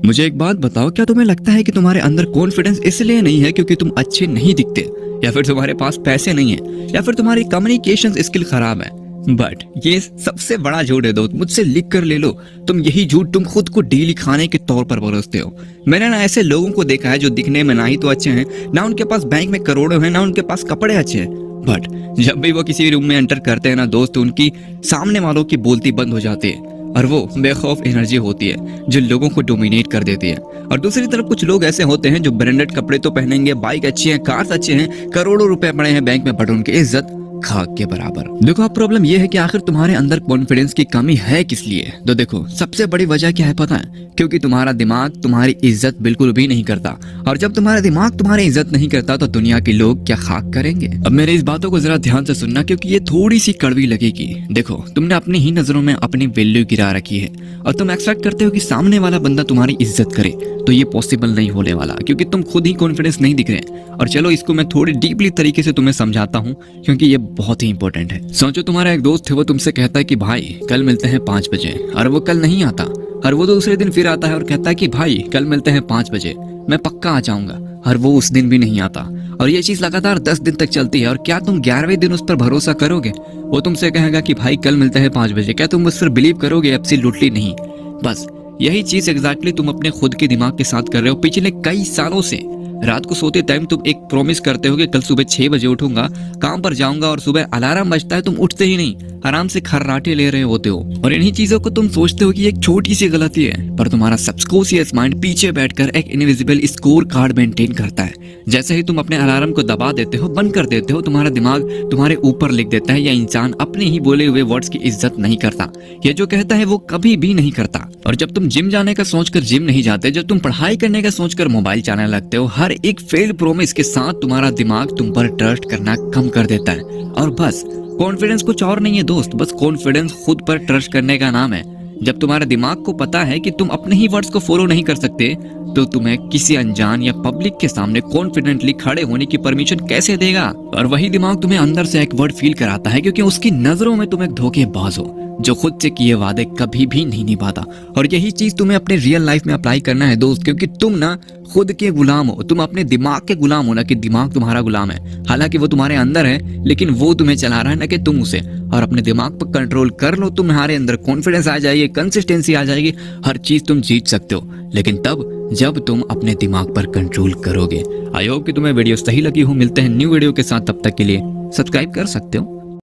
मुझे एक बात बताओ, क्या तुम्हें लगता है कि तुम्हारे अंदर कॉन्फिडेंस इसलिए नहीं है क्योंकि तुम अच्छे नहीं दिखते, या फिर तुम्हारे पास पैसे नहीं है, या फिर तुम्हारी कम्युनिकेशन स्किल खराब है? बट ये सबसे बड़ा झूठ है दोस्त, मुझसे लिख कर ले लो। तुम यही झूठ तुम खुद को डेली खाने के तौर पर परोसते हो। मैंने ना ऐसे लोगों को देखा है जो दिखने में ना ही तो अच्छे हैं, ना उनके पास बैंक में करोड़ों हैं, ना उनके पास कपड़े अच्छे हैं, बट जब भी वो किसी रूम में एंटर करते हैं ना दोस्त, उनकी सामने वालों की बोलती बंद हो जाती है और वो बेखौफ एनर्जी होती है जो लोगों को डोमिनेट कर देती है। और दूसरी तरफ कुछ लोग ऐसे होते हैं जो ब्रांडेड कपड़े तो पहनेंगे, बाइक अच्छी है, कार्स अच्छे हैं, करोड़ों रुपए पड़े हैं बैंक में, बट उनकी इज्जत खाक के बराबर। देखो, अब प्रॉब्लम ये है कि आखिर तुम्हारे अंदर कॉन्फिडेंस की कमी है किस लिए? तो देखो, सबसे बड़ी वजह क्या है पता है? क्योंकि तुम्हारा दिमाग तुम्हारी इज्जत बिल्कुल भी नहीं करता, और जब तुम्हारा दिमाग तुम्हारी इज्जत नहीं करता तो दुनिया के लोग क्या खाक करेंगे? अब मेरे इस बातों को जरा ध्यान से सुनना, क्योंकि ये थोड़ी सी कड़वी लगेगी। देखो, तुमने अपनी ही नजरों में अपनी वैल्यू गिरा रखी है और तुम एक्सपेक्ट करते हो कि सामने वाला बंदा तुम्हारी इज्जत करे, तो ये पॉसिबल नहीं होने वाला, क्योंकि तुम खुद ही कॉन्फिडेंस नहीं दिख रहे। और चलो, इसको मैं थोड़ी डीपली तरीके से तुम्हें समझाता हूँ, क्योंकि ये बहुत ही इंपॉर्टेंट है। सोचो, तुम्हारा एक दोस्त है, वो तुमसे कहता है कि भाई कल मिलते हैं 5 बजे, और वो कल नहीं आता। और वो दूसरे दिन फिर आता है और कहता है कि भाई कल मिलते हैं 5 बजे, मैं पक्का आ जाऊंगा, और वो उस दिन भी नहीं आता। और ये चीज लगातार 10 दिन तक चलती है। और क्या तुम 11वें दिन उस पर भरोसा करोगे? वो तुमसे कहेगा कि भाई कल मिलते हैं 5 बजे, क्या तुम उस पर बिलीव करोगे? एब्सोल्युटली नहीं। बस यही चीज एग्जैक्टली तुम अपने खुद के दिमाग के साथ कर रहे हो पिछले कई सालों से। रात को सोते टाइम तुम एक प्रॉमिस करते हो कि कल सुबह 6 बजे उठूंगा, काम पर जाऊंगा, और सुबह अलार्म बजता है तुम उठते ही नहीं, आराम से खर्राटे ले रहे होते हो। और इन्हीं चीजों को तुम सोचते हो कि एक छोटी सी गलती है, पर तुम्हारा सबकॉन्शियस माइंड पीछे बैठकर एक इनविजिबल स्कोर कार्ड मेंटेन करता है। जैसे ही तुम अपने अलार्म को दबा देते हो, बंद कर देते हो, तुम्हारा दिमाग तुम्हारे ऊपर लिख देता है, यह इंसान अपने ही बोले हुए वर्ड्स की इज्जत नहीं करता, ये जो कहता है वो कभी भी नहीं करता। और जब तुम जिम जाने का सोचकर जिम नहीं जाते, जब तुम पढ़ाई करने का सोचकर मोबाइल चलाने लगते हो, हर एक फेल्ड प्रॉमिस के साथ तुम्हारा दिमाग तुम पर ट्रस्ट करना कम कर देता है। और बस कॉन्फिडेंस कुछ और नहीं है दोस्त, बस कॉन्फिडेंस खुद पर ट्रस्ट करने का नाम है। जब तुम्हारे दिमाग को पता है कि तुम अपने ही वर्ड्स को फॉलो नहीं कर सकते, तो तुम्हें किसी अनजान या पब्लिक के सामने कॉन्फिडेंटली खड़े होने की परमिशन कैसे देगा? और वही दिमाग तुम्हें अंदर से एक वर्ड फील कराता है, क्योंकि उसकी नजरों में तुम एक धोखेबाज हो जो खुद से किए वादे कभी भी नहीं निभाता। और यही चीज तुम्हें अपने रियल लाइफ में अप्लाई करना है दोस्त, क्योंकि तुम ना खुद के गुलाम हो, तुम अपने दिमाग के गुलाम हो, ना कि दिमाग तुम्हारा गुलाम है। हालांकि वो तुम्हारे अंदर है, लेकिन वो तुम्हें चला रहा है, ना कि तुम उसे। और अपने दिमाग पर कंट्रोल कर लो, तुम्हारे अंदर कॉन्फिडेंस आ जाएगी, कंसिस्टेंसी आ जाएगी, हर चीज तुम जीत सकते हो, लेकिन तब जब तुम अपने दिमाग पर कंट्रोल करोगे। आई होप कि तुम्हें वीडियो सही लगी हो। मिलते हैं न्यू वीडियो के साथ, तब तक के लिए सब्सक्राइब कर सकते हो।